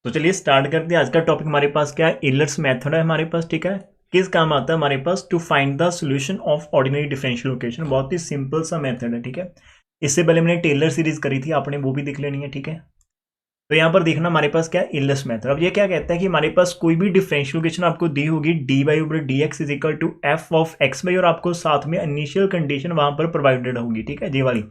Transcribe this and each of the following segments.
तो चलिए स्टार्ट करते हैं। आज का टॉपिक हमारे पास क्या है, एलर्स मेथड है हमारे पास। ठीक है, किस काम आता है हमारे पास, to find the solution of ordinary differential equation. बहुत ही सिंपल सा मेथड है। ठीक है, इससे पहले मैंने टेलर सीरीज करी थी, आपने वो भी देख लेनी है। ठीक है, तो यहाँ पर देखना हमारे पास क्या है, एलर्स मेथड। अब ये क्या कहता है कि हमारे पास कोई भी डिफरेंशियल इक्वेशन आपको दी होगी d y over d x is equal to f of x y, और आपको साथ में इनिशियल कंडीशन वहां पर प्रोवाइडेड होगी। ठीक है, ये वाली।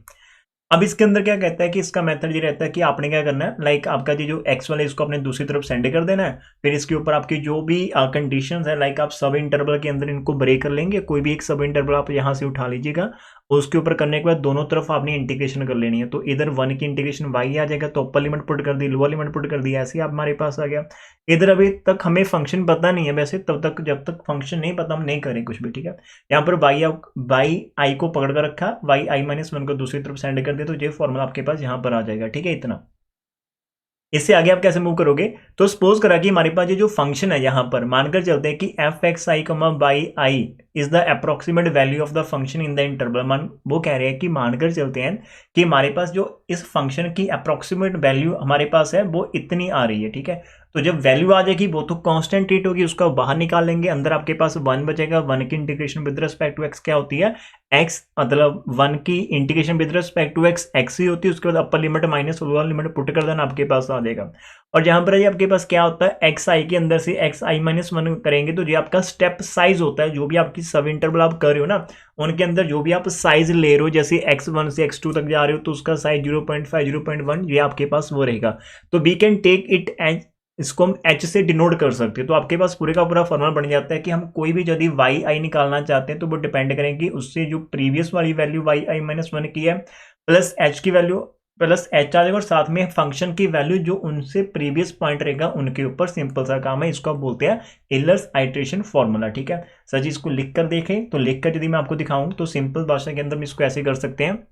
अब इसके अंदर क्या कहता है कि इसका मेथड ये रहता है कि आपने क्या करना है, लाइक आपका ये जो एक्स वाला है इसको अपने दूसरी तरफ सेंड कर देना है। फिर इसके ऊपर आपकी जो भी कंडीशंस है, लाइक आप सब इंटरवल के अंदर इनको ब्रेक कर लेंगे। कोई भी एक सब इंटरवल आप यहाँ से उठा लीजिएगा, उसके ऊपर करने के बाद दोनों तरफ आपने इंटीग्रेशन कर लेनी है। तो इधर 1 की इंटीग्रेशन y आ जाएगा, तो अपर लिमिट पुट कर दी, लोअर लिमिट पुट कर दी, ऐसे ही आप हमारे पास आ गया। इधर अभी तक हमें फंक्शन पता नहीं है वैसे, तब तक जब तक फंक्शन नहीं पता हम नहीं करें कुछ भी। ठीक है, यहाँ पर वाई आई को पकड़ कर रखा, वाई आई माइनस 1 को दूसरी तरफ सेंड कर दिया, तो ये फॉर्मूला आपके पास यहाँ पर आ जाएगा। ठीक है, इतना। इससे आगे आप कैसे मूव करोगे, तो सपोज करा कि हमारे पास ये जो फंक्शन है यहाँ पर मानकर चलते हैं कि एफ एक्स आई कमा by I is the approximate value of the function in the interval. मान वो कह रहे हैं कि मानकर चलते हैं कि हमारे पास जो इस फंक्शन की अप्रोक्सीमेट वैल्यू हमारे पास है वो इतनी आ रही है। ठीक है, तो जब वैल्यू आ जाएगी वो तो कांस्टेंट रेट होगी, उसका बाहर निकाल लेंगे। अंदर आपके पास 1 बचेगा। 1 की integration with respect to x क्या होती है, एक्स, मतलब 1 की integration with respect to x x ही होती है। उसके बाद upper limit minus lower limit put कर देना, आपके पास आ जाएगा। और जहां पर ये आपके पास क्या होता है, एक्स आई के अंदर से एक्स आई माइनस 1 करेंगे, तो ये आपका स्टेप साइज होता है। जो भी आपकी सब इंटरवल आप कर रहे हो ना, उनके अंदर जो भी आप साइज ले रहे हो, जैसे x1 से x2 तक जा रहे हो, तो उसका साइज 0.5 0.1 ये आपके पास वो रहेगा। तो we can take it as, इसको हम h से डिनोट कर सकते हैं। तो आपके पास पूरे का पूरा फॉर्मूला बन जाता है कि हम कोई भी यदि वाई आई निकालना चाहते हैं तो वो डिपेंड करेंगे उससे जो प्रीवियस वाली वैल्यू वाई आई माइनस 1 की है प्लस h की वैल्यू प्लस h आ जाएगा, और साथ में फंक्शन की वैल्यू जो उनसे प्रीवियस पॉइंट रहेगा उनके ऊपर। सिंपल सा काम है, इसको आप बोलते हैं एलर्स आइट्रेशन फॉर्मूला। ठीक है सर जी, इसको लिख कर देखें, तो लिख कर यदि मैं आपको दिखाऊं तो सिंपल भाषा के अंदर हम इसको ऐसे कर सकते हैं।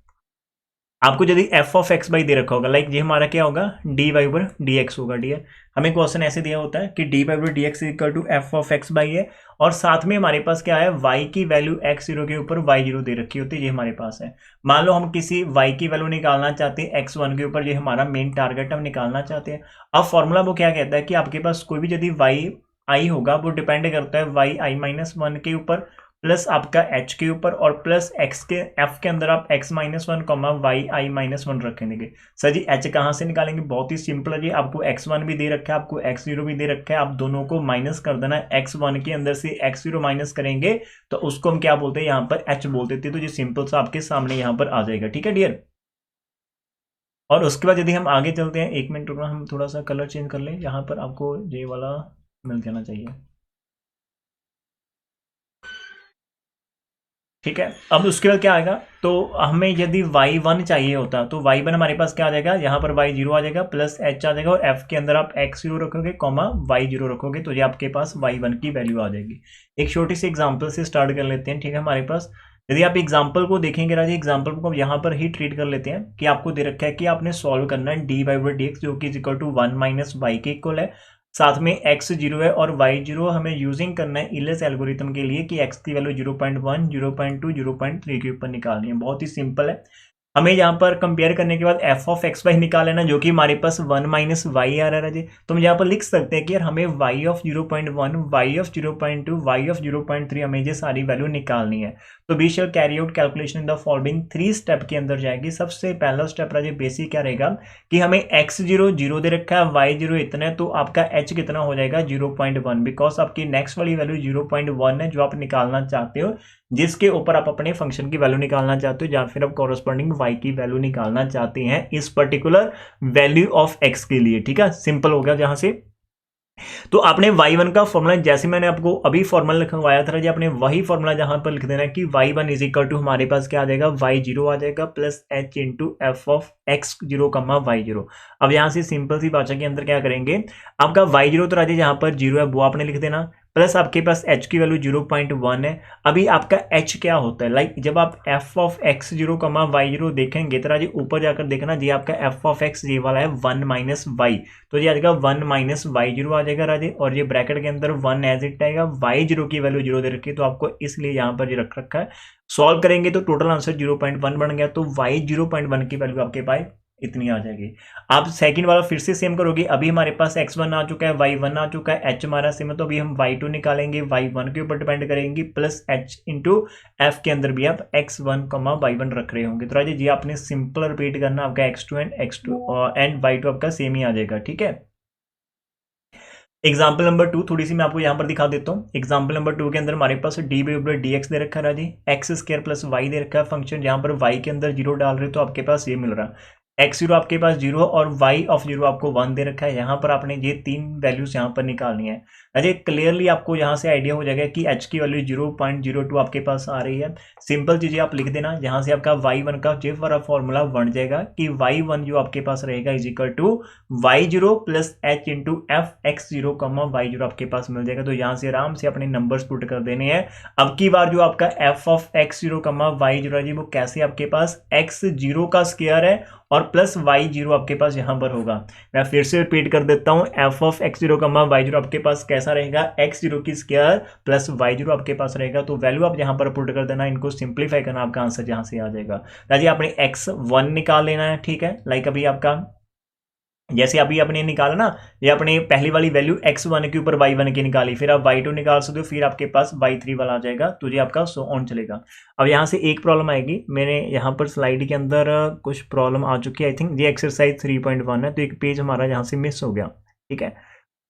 आपको यदि एफ ऑफ एक्स बाई दे रखा होगा, लाइक ये हमारा क्या होगा, d y over d x होगा। डी है, हमें क्वेश्चन ऐसे दिया होता है कि d y over d x equal to f of x y है, और साथ में हमारे पास क्या है, वाई की वैल्यू एक्स जीरो के ऊपर वाई जीरो दे रखी होती है, ये हमारे पास है। मान लो हम किसी वाई की वैल्यू निकालना चाहते हैं एक्स वन के ऊपर, ये हमारा मेन टारगेट हम निकालना चाहते हैं। अब फॉर्मूला वो क्या कहता है कि आपके पास कोई भी यदि वाई आई होगा वो डिपेंड करता है वाई आई माइनस 1 के ऊपर प्लस आपका h के ऊपर, और प्लस x के f के अंदर आप x माइनस 1 कॉमा वाई आई माइनस 1 रखेंगे। सर जी h कहाँ से निकालेंगे, बहुत ही सिंपल है जी। आपको x1 भी दे रखा है, आपको x0 भी दे रखा है, आप दोनों को माइनस कर देना है। x1 के अंदर से x0 माइनस करेंगे तो उसको हम क्या बोलते हैं, यहाँ पर h बोल देते हैं। तो ये सिंपल सा आपके सामने यहाँ पर आ जाएगा। ठीक है डियर, और उसके बाद यदि हम आगे चलते हैं, 1 मिनट रुकना, हम थोड़ा सा कलर चेंज कर लें, यहाँ पर आपको ये वाला मिल जाना चाहिए। ठीक है, अब उसके बाद क्या आएगा, तो हमें यदि y1 चाहिए होता तो y1 हमारे पास क्या आ जाएगा, यहाँ पर y0 आ जाएगा प्लस h आ जाएगा, और f के अंदर आप x0 रखोगे कॉमा y0 रखोगे, तो ये आपके पास y1 की वैल्यू आ जाएगी। एक छोटी सी एग्जांपल से स्टार्ट कर लेते हैं। ठीक है, हमारे पास यदि आप एग्जाम्पल को देखेंगे राजी, एग्जाम्पल को यहाँ पर ही ट्रीट कर लेते हैं कि आपको दे रखा है कि आपने सॉल्व करना है d y over d x, जो कि is equal to 1 minus y के इक्वल है। साथ में x जीरो है और y जीरो हमें यूजिंग करना है इलेस एल्गोरिथम के लिए कि x की वैल्यू 0.1 0.2 0.3 के ऊपर निकालनी है। बहुत ही सिंपल है। हमें यहाँ पर कंपेयर करने के बाद एफ ऑफ एक्स वाई निकाल लेना, जो कि हमारे पास 1 माइनस वाई आ रहा है जी। तो हम यहाँ पर लिख सकते हैं कि यार हमें y of 0.1 y of 0.2 y of 0.3 हमें ये सारी वैल्यू निकालनी है। तो we shall carry out calculation in the following 3 step के अंदर जाएगी। सबसे पहला स्टेप राजे बेसिक क्या रहेगा कि हमें x0 0 दे रखा है, y0 इतना है, तो आपका h कितना हो जाएगा 0.1, बिकॉज आपकी नेक्स्ट वाली वैल्यू 0.1 है जो आप निकालना चाहते हो, जिसके ऊपर आप अपने फंक्शन की वैल्यू निकालना चाहते हो, या फिर आप कॉरस्पॉन्डिंग y की वैल्यू निकालना चाहते हैं इस पर्टिकुलर वैल्यू ऑफ x के लिए। ठीक है, सिंपल हो गया जहां से। तो आपने y1 का फॉर्मूला जैसे मैंने आपको अभी फॉर्मूला लिखवाया था जी, आपने वही फॉर्मूला जहां पर लिख देना है कि y1 इज इक्वल टू हमारे पास क्या आ जाएगा, y0 आ जाएगा plus h into F of x0 कमा y0। अब यहां से सिंपल सी भाषा के अंदर क्या करेंगे, आपका y0 तो राजे जहां पर 0 है वो आपने लिख देना, प्लस आपके पास h की वैल्यू 0.1 है। अभी आपका h क्या होता है, लाइक जब आप f ऑफ x0 कमा y0 देखेंगे तो राजे ऊपर जाकर देखना जी, आपका f ऑफ x ये वाला है 1 माइनस वाई, तो ये आ जाएगा 1 माइनस y0 आ जाएगा राजे, और ये ब्रैकेट के अंदर 1 एज इट आएगा। y0 की वैल्यू 0 दे रखी है तो आपको इसलिए यहाँ पर ये रख रखा है। सॉल्व करेंगे तो टोटल आंसर 0.1 बन गया, तो y 0.1 की वैल्यू आपके पास इतनी आ जाएगी। आप सेकंड वाला फिर से सेम करोगे, अभी हमारे पास x1 आ चुका है, y1 आ चुका है, h हमारा सेम है, तो अभी हम y2 निकालेंगे, y1 के ऊपर डिपेंड करेंगे, प्लस h इंटू f के अंदर भी आप x1 y1 रख रहे होंगे। तो राजे जी आपने सिंपल रिपीट करना, आपका x2 एंड y2 आपका सेम ही आ जाएगा, ठीक है। एग्जाम्पल नंबर 2 थोड़ी सी मैं आपको यहाँ पर दिखा देता हूँ। एग्जाम्पल नंबर 2 के अंदर हमारे पास डी बाई ऊपर डी एक्स दे रखा है राजी, x square plus why they रखा है फंक्शन, जहाँ पर वाई के अंदर जीरो डाल रहे हो तो आपके पास ये मिल रहा है एक्स जीरो आपके पास जीरो और वाई ऑफ जीरो आपको 1 दे रखा है। यहाँ पर आपने ये 3 वैल्यूज यहाँ पर निकालनी है। अजय क्लियरली आपको यहाँ से आइडिया हो जाएगा कि एच की वैल्यू 0.02 आपके पास आ रही है। सिंपल चीजें आप लिख देना, यहाँ से आपका y1 का जे वाला फॉर्मूला बन जाएगा कि y1 जो आपके पास रहेगा is equal to y0 plus h into f x zero y zero आपके पास मिल जाएगा। तो यहाँ से आराम से अपने नंबर्स पुट कर देने हैं। अब की बार जो आपका f of x zero y zero है जी वो कैसे आपके पास x जीरो का स्क्वायर है और प्लस वाई जीरो आपके पास यहां पर होगा। मैं फिर से रिपीट कर देता हूं, f of x zero y zero आपके पास कैसा रहेगा, एक्स जीरो की स्क्वायर प्लस वाई जीरो आपके पास रहेगा। तो वैल्यू आप यहां पर पुट कर देना, इनको सिंप्लीफाई करना, आपका आंसर यहां से आ जाएगा। राजी आपने x1 निकाल लेना है, ठीक है। लाइक अभी आपका जैसे अभी आपने निकाला ना, ये अपने पहली वाली वैल्यू x1 के ऊपर y1 की निकाली, फिर आप y2 निकाल सकते हो, फिर आपके पास y3 वाला आ जाएगा, तो ये आपका सो ऑन चलेगा। अब यहाँ से एक प्रॉब्लम आएगी, मैंने यहाँ पर स्लाइड के अंदर कुछ प्रॉब्लम आ चुकी है, आई थिंक ये एक्सरसाइज 3.1 है, तो एक पेज हमारा यहाँ से मिस हो गया, ठीक है।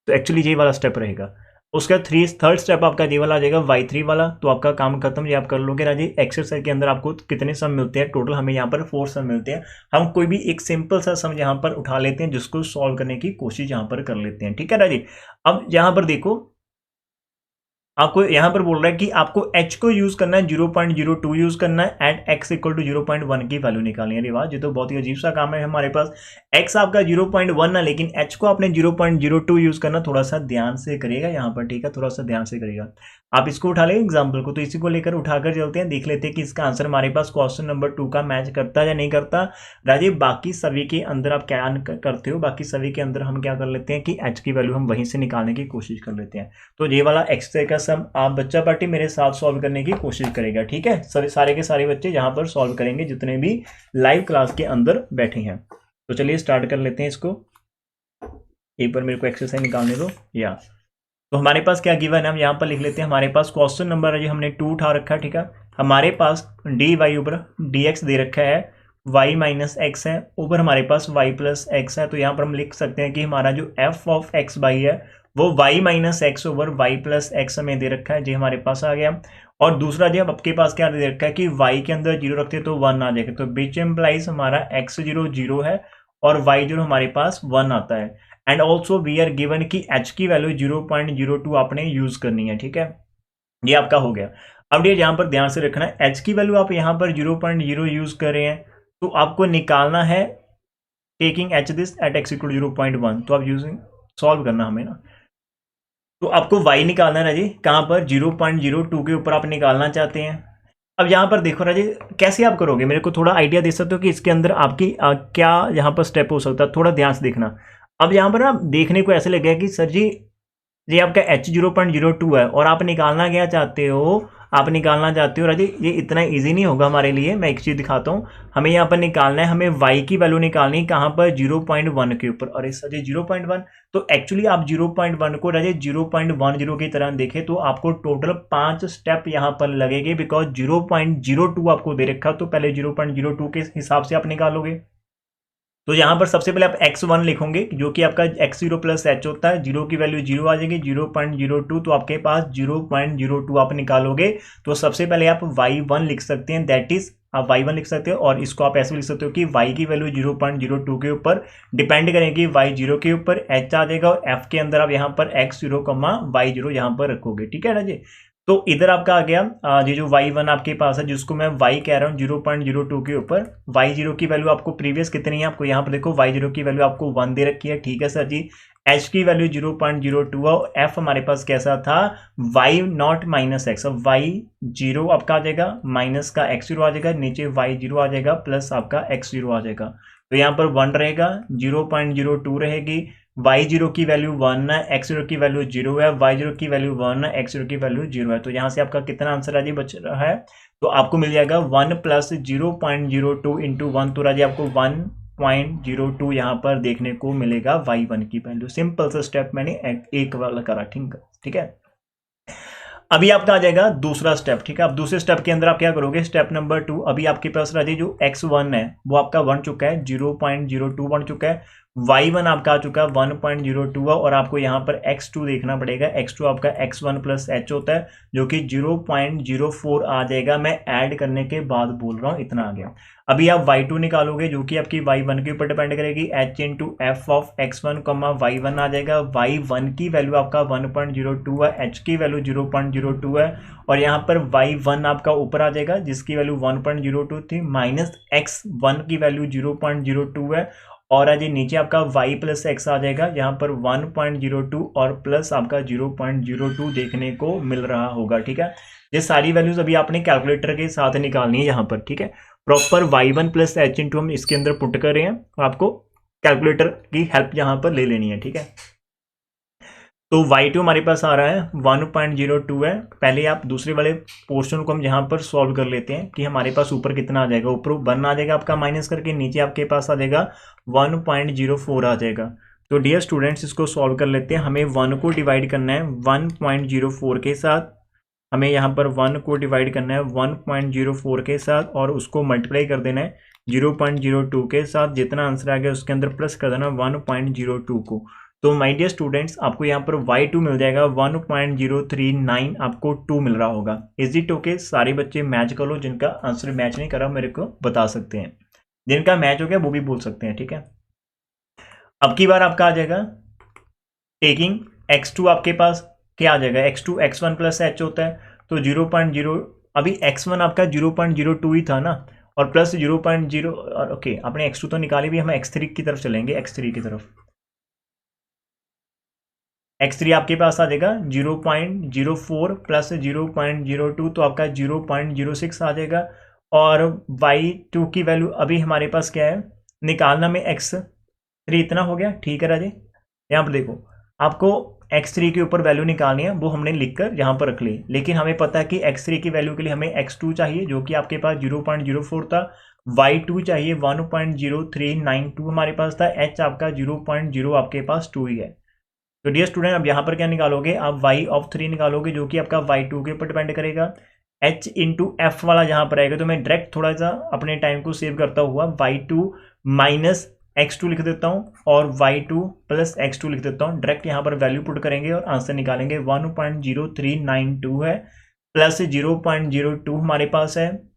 तो एक्चुअली ये वाला स्टेप रहेगा, उसका थर्ड स्टेप आपका ये वाला आ जाएगा y3 वाला। तो आपका काम खत्म, ये आप कर लोगे राजी। एक्सरसाइज के अंदर आपको कितने सम मिलते हैं टोटल, हमें यहाँ पर 4 सम मिलते हैं। हम कोई भी एक सिंपल सा सम यहाँ पर उठा लेते हैं जिसको सॉल्व करने की कोशिश यहाँ पर कर लेते हैं, ठीक है राजी। अब यहाँ पर देखो, आपको यहां पर बोल रहा है कि आपको h को यूज करना है 0.02 यूज करना है एट x इक्वल टू 0.1 की वैल्यू निकालनी है। अरे वाह, ये तो बहुत ही अजीब सा काम है हमारे पास। x आपका 0.1 है, लेकिन h को आपने 0.02 यूज करना, थोड़ा सा ध्यान से करिएगा यहाँ पर, ठीक है, थोड़ा सा ध्यान से करिएगा। आप इसको उठा लेंगे एग्जाम्पल को, तो इसी को लेकर उठाकर चलते हैं, देख लेते हैं कि इसका आंसर हमारे पास क्वेश्चन नंबर 2 का मैच करता है या नहीं करता। राजीव बाकी सभी के अंदर आप क्या करते हो, बाकी सभी के अंदर हम क्या कर लेते हैं कि h की वैल्यू हम वहीं से निकालने की कोशिश कर लेते हैं। तो ये वाला एक्सरसाइज का सम आप बच्चा पार्टी मेरे साथ सॉल्व करने की कोशिश करेगा, ठीक है। सारे के सारे बच्चे यहाँ पर सॉल्व करेंगे जितने भी लाइव क्लास के अंदर बैठे हैं। तो चलिए स्टार्ट कर लेते हैं इसको। एक बार मेरे को एक्सरसाइज निकालने दो या। तो हमारे पास क्या गिवन है, हम यहाँ पर लिख लेते हैं। हमारे पास क्वेश्चन नंबर है, हमने 2 उठा रखा है, ठीक है। हमारे पास डी वाई ऊपर डी एक्स दे रखा है, y माइनस एक्स है, ऊपर हमारे पास y प्लस एक्स है। तो यहाँ पर हम लिख सकते हैं कि हमारा जो f ऑफ एक्स बाई है वो y minus x over y plus x हमें दे रखा है, जी हमारे पास आ गया। और दूसरा जो आपके पास क्या दे रखा है कि y के अंदर 0 रखते हैं तो 1 आ जाएगा, तो बीच एम्प्लाइज हमारा x0 0 है और y0 हमारे पास 1 आता है। And also we are given की h की वैल्यू 0.02 आपने यूज करनी है, ठीक है। ये आपका हो गया। अब ये यहाँ पर ध्यान से रखना है, h की वैल्यू आप यहाँ पर 0.0 यूज कर रहे हैं, तो आपको निकालना है taking H this eight x equal 0.1। तो आप यूजिंग सॉल्व करना हमें ना, तो आपको y निकालना है राजी, कहाँ पर 0.02 के ऊपर आप निकालना चाहते हैं। अब यहाँ पर देखो राजी कैसे आप करोगे, मेरे को थोड़ा आइडिया दे सकते हो कि इसके अंदर आपकी क्या यहाँ पर स्टेप हो सकता है, थोड़ा ध्यान से देखना। अब यहाँ पर ना देखने को ऐसे लगेगा कि सर जी ये आपका h 0.02 है और आप निकालना क्या चाहते हो, आप निकालना चाहते हो राजी, ये इतना इजी नहीं होगा हमारे लिए। मैं एक चीज़ दिखाता हूँ, हमें यहाँ पर निकालना है, हमें y की वैल्यू निकालनी कहाँ पर 0.1 के ऊपर। अरे सर जी 0.1, तो एक्चुअली आप 0.1 को राजी 0.10 की तरह देखें तो आपको टोटल 5 स्टेप यहाँ पर लगेंगे, बिकॉज 0.02 आपको दे रखा, तो पहले 0.02 के हिसाब से आप निकालोगे। तो यहाँ पर सबसे पहले आप x1 लिखोगे जो कि आपका x0 प्लस h होता है, 0 की वैल्यू 0 आ जाएगी, 0.02, तो आपके पास 0.02 आप निकालोगे। तो सबसे पहले आप y1 लिख सकते हैं, दैट इज आप y1 लिख सकते हो, और इसको आप ऐसे लिख सकते हो कि y की वैल्यू 0.02 के ऊपर डिपेंड करेगी, y0 के ऊपर h आ जाएगा, और f के अंदर आप यहाँ पर x0 y0 यहाँ पर रखोगे, ठीक है ना जी। तो इधर आपका आ गया ये जो y1 आपके पास है, जिसको मैं y कह रहा हूँ 0.02 के ऊपर। y0 की वैल्यू आपको प्रीवियस कितनी है, आपको यहाँ पर देखो y0 की वैल्यू आपको 1 दे रखी है, ठीक है सर जी। h की वैल्यू 0.02 है और f हमारे पास कैसा था y0 माइनस एक्स, अब y0 आपका आ जाएगा, माइनस का x0 आ जाएगा, नीचे y0 आ जाएगा, प्लस आपका x0 आ जाएगा। तो यहाँ पर 1 रहेगा, 0.02 रहेगी, y0 की वैल्यू 1 है, x0 की वैल्यू 0 है, y0 की वैल्यू 1 है, x0 की वैल्यू 0 है। तो यहाँ से आपका कितना आंसर राजी बच रहा है, तो आपको मिल जाएगा 1 प्लस 0.02 इंटू 1, तो राजी आपको 0.02 यहाँ पर देखने को मिलेगा y1 की वैल्यू। सिंपल सा स्टेप मैंने एक वाला करा, ठीक है। अभी आपका आ जाएगा दूसरा स्टेप, ठीक है। अब दूसरे स्टेप के अंदर आप क्या करोगे, स्टेप नंबर 2, अभी आपके पास राजे जो x1 है वो आपका बन चुका है 0.02 बन चुका है, y1 आपका आ चुका है 1.02 है, और आपको यहाँ पर x2 देखना पड़ेगा। x2 आपका x1 प्लस h होता है जो कि 0.04 आ जाएगा। मैं ऐड करने के बाद बोल रहा हूँ, इतना आ गया। अभी आप y2 निकालोगे जो कि आपकी y1 के ऊपर डिपेंड करेगी, h into F of x1 comma y1 आ जाएगा। y1 की वैल्यू आपका 1.02 है, h की वैल्यू 0.02 है, और यहाँ पर y1 आपका ऊपर आ जाएगा जिसकी वैल्यू 1.02 थी, माइनस x1 की वैल्यू 0.02 है, और आज नीचे आपका y प्लस एक्स आ जाएगा, यहाँ पर 1.02 और प्लस आपका 0.02 देखने को मिल रहा होगा, ठीक है। ये सारी वैल्यूज अभी आपने कैलकुलेटर के साथ निकालनी है यहाँ पर, ठीक है। Proper y1 plus H into हम इसके अंदर पुट कर रहे हैं, आपको कैलकुलेटर की हेल्प यहाँ पर ले लेनी है, ठीक है। तो y2 हमारे पास आ रहा है 1.02 है। पहले आप दूसरे वाले पोर्शन को हम यहाँ पर सॉल्व कर लेते हैं कि हमारे पास ऊपर कितना आ जाएगा। ऊपर 1 आ जाएगा आपका माइनस करके, नीचे आपके पास आ जाएगा 1.04 आ जाएगा। तो डियर स्टूडेंट्स इसको सॉल्व कर लेते हैं। हमें 1 को डिवाइड करना है 1.04 के साथ, हमें यहाँ पर 1 को डिवाइड करना है 1.04 के साथ, और उसको मल्टीप्लाई कर देना है 0.02 के साथ। जितना आंसर आ गया उसके अंदर प्लस कर देना 1.02 को। तो माय डियर स्टूडेंट्स आपको यहाँ पर y2 मिल जाएगा 1.039, आपको 2 मिल रहा होगा। Is it okay? सारे बच्चे मैच कर लो, जिनका आंसर मैच नहीं करा मेरे को बता सकते हैं, जिनका मैच हो गया वो भी बोल सकते हैं, ठीक है। अब की बार आपका आ जाएगा टेकिंग x2, आपके पास क्या आ जाएगा, x2 x1 प्लस h होता है, तो 0.0, अभी x1 आपका 0.02 ही था ना, और प्लस 0.0, ओके आपने x2 तो निकाली भी, हम x3 की तरफ चलेंगे, x3 की तरफ। x3 आपके पास आ जाएगा 0.04 प्लस 0.02, तो आपका 0.06 आ जाएगा। और y2 की वैल्यू अभी हमारे पास क्या है, निकालना में x3 इतना हो गया, ठीक है राजे। यहाँ पर देखो आपको x3 के ऊपर वैल्यू निकालनी है, वो हमने लिखकर यहाँ पर रख ली, लेकिन हमें पता है कि x3 की वैल्यू के लिए हमें x2 चाहिए जो कि आपके पास 0.04 था, y2 चाहिए 1.0392 हमारे पास था, h आपका 0.0 आपके पास 2 ही है। तो डियर स्टूडेंट अब यहाँ पर क्या निकालोगे आप, y ऑफ 3 निकालोगे जो कि आपका y2 के ऊपर डिपेंड करेगा। h इंटू एफ वाला जहाँ पर आएगा, तो मैं डायरेक्ट थोड़ा सा अपने टाइम को सेव करता हुआ y2 माइनस x2 लिख देता हूँ, और y2 प्लस x2 लिख देता हूँ। डायरेक्ट यहाँ पर वैल्यू पुट करेंगे और आंसर निकालेंगे। 1.0392 है, प्लस 0.02 हमारे पास है,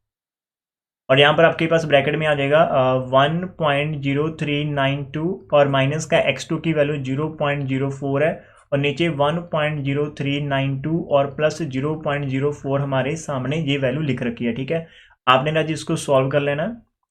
और यहाँ पर आपके पास ब्रैकेट में आ जाएगा 1.0392, और माइनस का x2 की वैल्यू 0.04 है, और नीचे 1.0392 और प्लस 0.04 हमारे सामने ये वैल्यू लिख रखी है, ठीक है। आपने ना जी इसको सॉल्व कर लेना,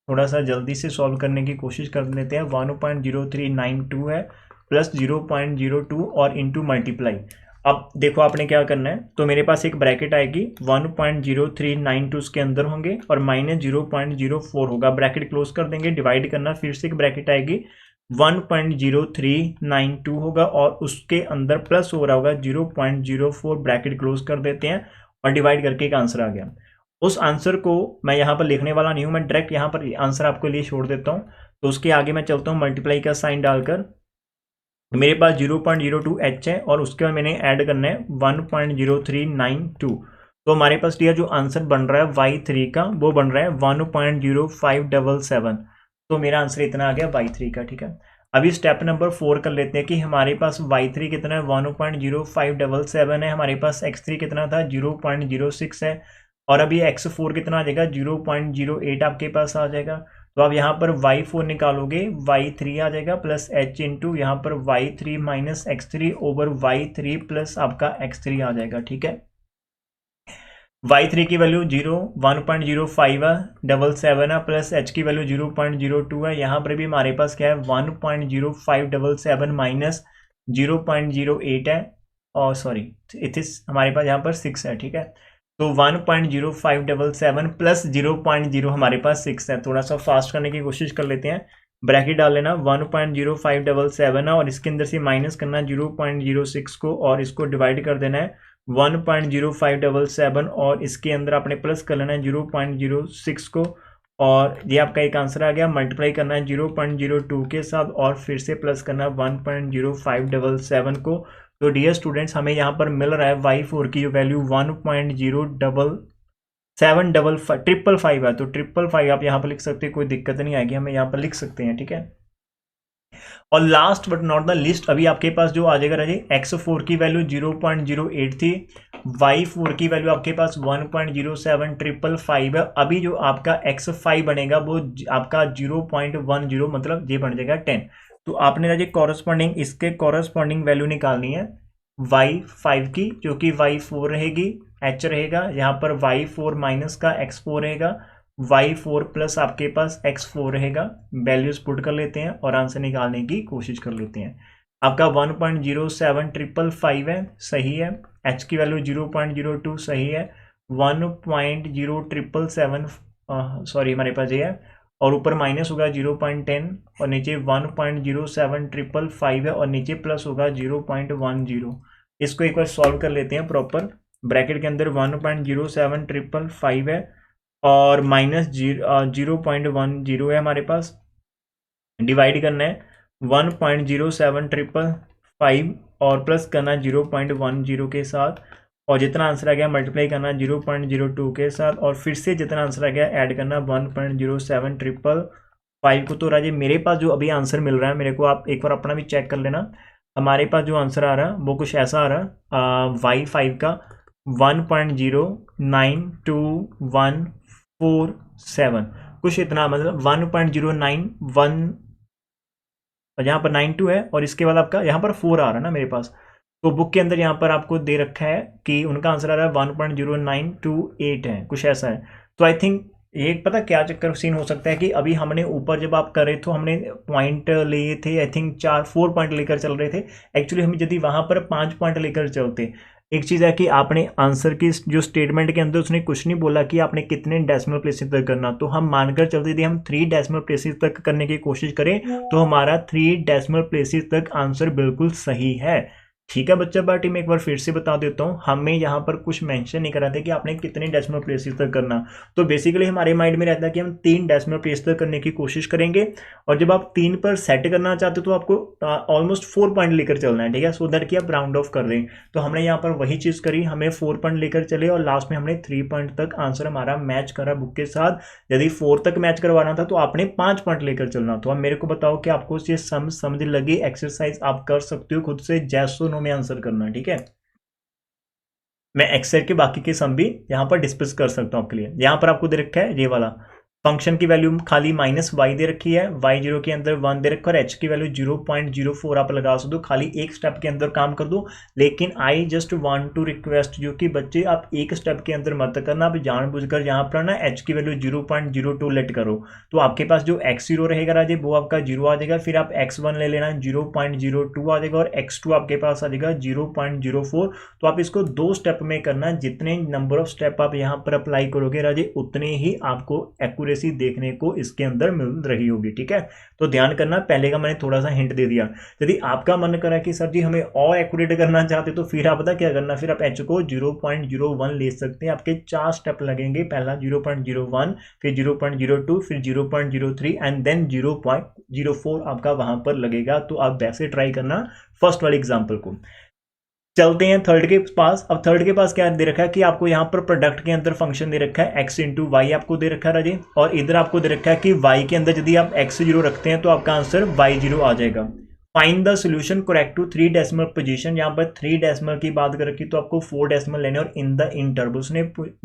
थोड़ा सा जल्दी से सॉल्व करने की कोशिश कर लेते हैं। 1.0392 है, प्लस 0.02 और इंटू मल्टीप्लाई। अब देखो आपने क्या करना है, तो मेरे पास एक ब्रैकेट आएगी 1.0392 उसके अंदर होंगे, और माइनस 0.04 होगा, ब्रैकेट क्लोज कर देंगे, डिवाइड करना, फिर से एक ब्रैकेट आएगी 1.0392 होगा, और उसके अंदर प्लस हो रहा होगा 0.04, ब्रैकेट क्लोज कर देते हैं, और डिवाइड करके एक आंसर आ गया। उस आंसर को मैं यहाँ पर लिखने वाला नहीं हूँ, मैं डायरेक्ट यहाँ पर आंसर आपके लिए छोड़ देता हूँ। तो उसके आगे मैं चलता हूँ मल्टीप्लाई का साइन डालकर, मेरे पास 0.02 h है, और उसके बाद मैंने ऐड करना है 1.0392, तो हमारे पास डियर जो आंसर बन रहा है y3 का वो बन रहा है 1.0577। तो मेरा आंसर इतना आ गया y3 का, ठीक है। अभी स्टेप नंबर 4 कर लेते हैं कि हमारे पास y3 कितना है 1.0577 है, हमारे पास x3 कितना था 0.06 है, और अभी x4 कितना आ जाएगा 0.08 आपके पास आ जाएगा। तो आप यहाँ पर y4 निकालोगे, y3 आ जाएगा प्लस h इंटू यहाँ पर y3 minus x3 over y3 plus आपका x3 आ जाएगा, ठीक है। y3 की वैल्यू 1.0577 है, प्लस h की वैल्यू 0.02 है। यहाँ पर भी हमारे पास क्या है 1.0577 माइनस 0.08 है, और सॉरी इथिस हमारे पास यहाँ पर 6 है, ठीक है। तो 1.0577 प्लस 0.0 हमारे पास 6 है। थोड़ा सा फास्ट करने की कोशिश कर लेते हैं, ब्रैकेट डाल लेना 1.0577 है, और इसके अंदर से माइनस करना 0.06 को, और इसको डिवाइड कर देना है 1.0577, और इसके अंदर आपने प्लस कर लेना है 0.06 को, और ये आपका एक आंसर आ गया। मल्टीप्लाई करना है 0.02 के साथ और फिर से प्लस करना है 1.0577 को। तो डियर स्टूडेंट्स हमें यहाँ पर मिल रहा है y4 की जो वैल्यू 1.0755 है। तो 555 आप यहाँ पर लिख सकते हैं, कोई दिक्कत नहीं आएगी, हमें यहाँ पर लिख सकते हैं, ठीक है। और last but not the list अभी आपके पास जो आ जाएगा राजी, x4 की वैल्यू 0.08 थी, y4 की वैल्यू आपके पास 1.07555 है। अभी जो आपका x5 बनेगा वो आपका 0.10 मतलब ये बन जाएगा 10। तो आपने राजी कॉरस्पॉन्डिंग इसके कॉरस्पॉन्डिंग वैल्यू निकालनी है y5 की, जो कि y4 रहेगी, h रहेगा यहाँ पर y4 माइनस का x4 रहेगा, y4 प्लस आपके पास x4 रहेगा। वैल्यूज पुट कर लेते हैं और आंसर निकालने की कोशिश कर लेते हैं। आपका 1.07555 है, सही है। h की वैल्यू 0.02 सही है। 1.0777 सॉरी हमारे पास ये है, और ऊपर माइनस होगा 0.10 और नीचे 1.07555 है और नीचे प्लस होगा 0.10। इसको एक बार सॉल्व कर लेते हैं प्रॉपर। ब्रैकेट के अंदर 1.07555 है और माइनस 0.10 है हमारे पास। डिवाइड करना है 1.07555 और प्लस करना 0.10 के साथ, और जितना आंसर आ गया मल्टीप्लाई करना 0.02 के साथ, और फिर से जितना आंसर आ गया ऐड करना 1.07555 को। तो राजे मेरे पास जो अभी आंसर मिल रहा है, मेरे को आप एक बार अपना भी चेक कर लेना। हमारे पास जो आंसर आ रहा है वो कुछ ऐसा आ रहा है, y5 का 1.092147 कुछ इतना, मतलब 1.091 और यहाँ पर 92 है, और इसके बाद आपका यहाँ पर 4 आ रहा है ना मेरे पास। तो बुक के अंदर यहाँ पर आपको दे रखा है कि उनका आंसर आ रहा है 1.0928 है, कुछ ऐसा है। तो आई थिंक ये पता क्या चक्कर सीन हो सकता है कि अभी हमने ऊपर जब आप कर रहे थे हमने पॉइंट लिए थे, आई थिंक 4 पॉइंट लेकर चल रहे थे। एक्चुअली हम यदि वहाँ पर 5 पॉइंट लेकर चलते, एक चीज़ है कि आपने आंसर की जो स्टेटमेंट के अंदर उसने कुछ नहीं बोला कि आपने कितने डेसिमल प्लेसेस तक करना, तो हम मानकर चलते थे हम 3 डेसिमल प्लेसेस तक करने की कोशिश करें तो हमारा 3 डेसिमल प्लेसेस तक आंसर बिल्कुल सही है। ठीक है बच्चा पार्टी में एक बार फिर से बता देता हूँ, हमें यहाँ पर कुछ मेंशन नहीं करा था कि आपने कितने डेसिमल प्लेसेस तक करना। तो बेसिकली हमारे माइंड में रहता है कि हम 3 डेसिमल प्लेस तक करने की कोशिश करेंगे, और जब आप 3 पर सेट करना चाहते हो तो आपको ऑलमोस्ट 4 पॉइंट लेकर चलना है, ठीक है, सो दैट कि आप राउंड ऑफ कर दें। तो हमने यहाँ पर वही चीज़ करी, हमें 4 पॉइंट लेकर चले और लास्ट में हमने 3 पॉइंट तक आंसर हमारा मैच करा बुक के साथ। यदि 4 तक मैच करवाना था तो आपने 5 पॉइंट लेकर चलना। तो अब मेरे को बताओ कि आपको ये समझ लगी एक्सरसाइज, आप कर सकते हो खुद से, जैसो नो में आंसर करना, ठीक है। मैं एक्सेल के बाकी के सम भी यहाँ पर डिस्कस कर सकता हूँ आपके लिए। यहाँ पर आपको दे रखा है ये वाला फंक्शन की वैल्यू खाली माइनस वाई दे रखी है, y0 के अंदर 1 दे रखा है और h की वैल्यू 0.04 आप लगा सकते हो। खाली एक स्टेप के अंदर काम कर दो, लेकिन I just want to request जो कि बच्चे आप एक स्टेप के अंदर मत करना, आप जानबूझकर यहाँ पर ना h की वैल्यू 0.02 लेट करो। तो आपके पास जो x0 रहेगा राजे वो आपका 0 आ जाएगा, फिर आप x1 ले लेना 0.02 आ जाएगा, और x2 आपके पास आ जाएगा 0.04। तो आप इसको 2 स्टेप में करना, जितने नंबर ऑफ स्टेप आप यहाँ पर अप्लाई करोगे राजे उतने ही आपको एक्यूरेसी देखने को इसके अंदर मिल रही होगी, ठीक है। तो ध्यान करना, पहले का मैंने थोड़ा सा हिंट दे दिया। यदि आपका मन करा कि सर जी हमें और एक्यूरेट करना चाहते तो फिर आप पता क्या करना, फिर आप h को 0.01 ले सकते हैं। आपके 4 स्टेप लगेंगे, पहला 0.01, फिर 0.02, फिर 0.03 एंड देन 0.04 आपका वहां पर लगेगा। तो आप वैसे ट्राई करना फर्स्ट वाले एग्जाम्पल को। चलते हैं थर्ड के पास। अब थर्ड के पास क्या दे रखा है कि आपको यहाँ पर प्रोडक्ट के अंदर फंक्शन दे रखा है x इंटू वाई आपको दे रखा है राजे, और इधर आपको दे रखा है कि y के अंदर यदि आप x0 रखते हैं तो आपका आंसर y0 आ जाएगा। Find the solution correct to 3 decimal position. यहाँ पर 3 डेसिमल की बात कर रखी तो आपको 4 डेसिमल लेने और इन द इंटरवल। उसने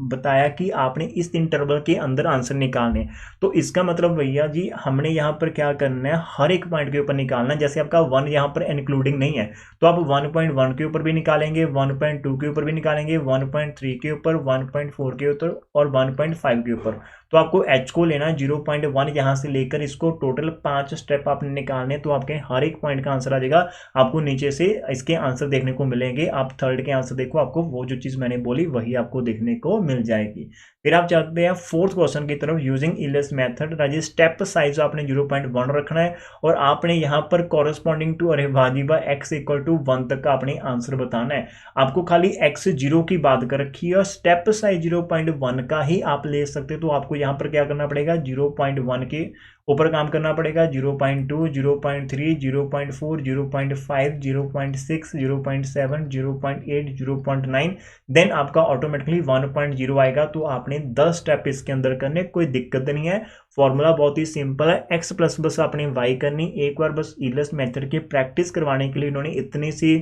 बताया कि आपने इस इंटरवल के अंदर आंसर निकालने। तो इसका मतलब भैया जी हमने यहाँ पर क्या करना है, हर एक पॉइंट के ऊपर निकालना है। जैसे आपका 1 यहाँ पर इंक्लूडिंग नहीं है तो आप 1.1 के ऊपर भी निकालेंगे, 1.2 के ऊपर भी निकालेंगे, 1.3 के ऊपर, 1.4 के ऊपर और 1.5 के ऊपर। तो आपको h को लेना 0.1 यहाँ से लेकर इसको टोटल 5 स्टेप आपने निकालने, तो आपके हर एक पॉइंट का आंसर आ जाएगा। आपको नीचे से इसके आंसर देखने को मिलेंगे। आप थर्ड के आंसर देखो, आपको वो जो चीज़ मैंने बोली वही आपको देखने को मिल जाएगी। फिर आप जाते हैं फोर्थ क्वेश्चन की तरफ, यूजिंग इलियट्स मेथड। राजी स्टेप साइज आपने 0.1 रखना है और आपने यहाँ पर कॉरेस्पॉन्डिंग टू अरेभाजी बाय x इक्वल टू 1 तक का आपने आंसर बताना है। आपको खाली x 0 की बात कर रखी है और स्टेप साइज 0.1 का ही आप ले सकते, तो आपको यहाँ पर क्या करना पड़ेगा, 0.1 के ऊपर काम करना पड़ेगा, 0.2, 0.3, 0.4, 0.5, 0.6, 0.7, 0.8, 0.9, देन आपका ऑटोमेटिकली 1.0 आएगा। तो आपने 10 स्टेप इसके अंदर करने, कोई दिक्कत नहीं है। फॉर्मूला बहुत ही सिंपल है, x प्लस बस आपने y करनी। एक बार बस इलियट्स मेथड की प्रैक्टिस करवाने के लिए इन्होंने इतनी सी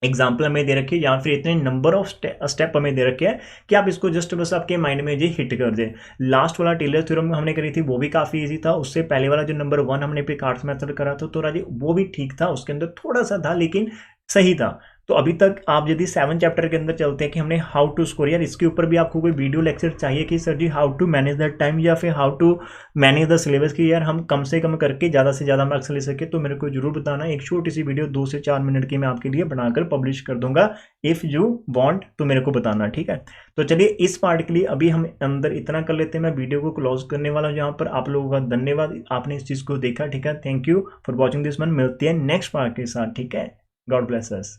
एग्जाम्पल हमें दे रखी है या फिर इतने नंबर ऑफ स्टेप हमें दे रखे हैं कि आप इसको जस्ट बस आपके माइंड में ये हिट कर दे। लास्ट वाला टेलर थ्योरम हमने करी थी, वो भी काफ़ी इजी था। उससे पहले वाला जो नंबर 1 हमने पिकार्ड्स मेथड करा था, तो राजी वो भी ठीक था, उसके अंदर थोड़ा सा था लेकिन सही था। तो अभी तक आप यदि 7 चैप्टर के अंदर चलते हैं कि हमने हाउ टू स्कोर, यार इसके ऊपर भी आपको कोई वीडियो लेक्चर चाहिए कि sir ji how to manage the time या फिर how to manage the syllabus, की यार हम कम से कम करके ज़्यादा से ज़्यादा मार्क्स ले सके, तो मेरे को जरूर बताना। एक छोटी सी वीडियो 2 से 4 मिनट की मैं आपके लिए बनाकर पब्लिश कर दूंगा, इफ़ यू वांट तो मेरे को बताना, ठीक है। तो चलिए इस पार्ट के लिए अभी हम अंदर इतना कर लेते हैं, मैं वीडियो को क्लोज करने वाला हूँ। यहाँ पर आप लोगों का धन्यवाद, आपने इस चीज़ को देखा, ठीक है। Thank you for watching this one. मिलती है नेक्स्ट पार्ट के साथ, ठीक है। God bless us.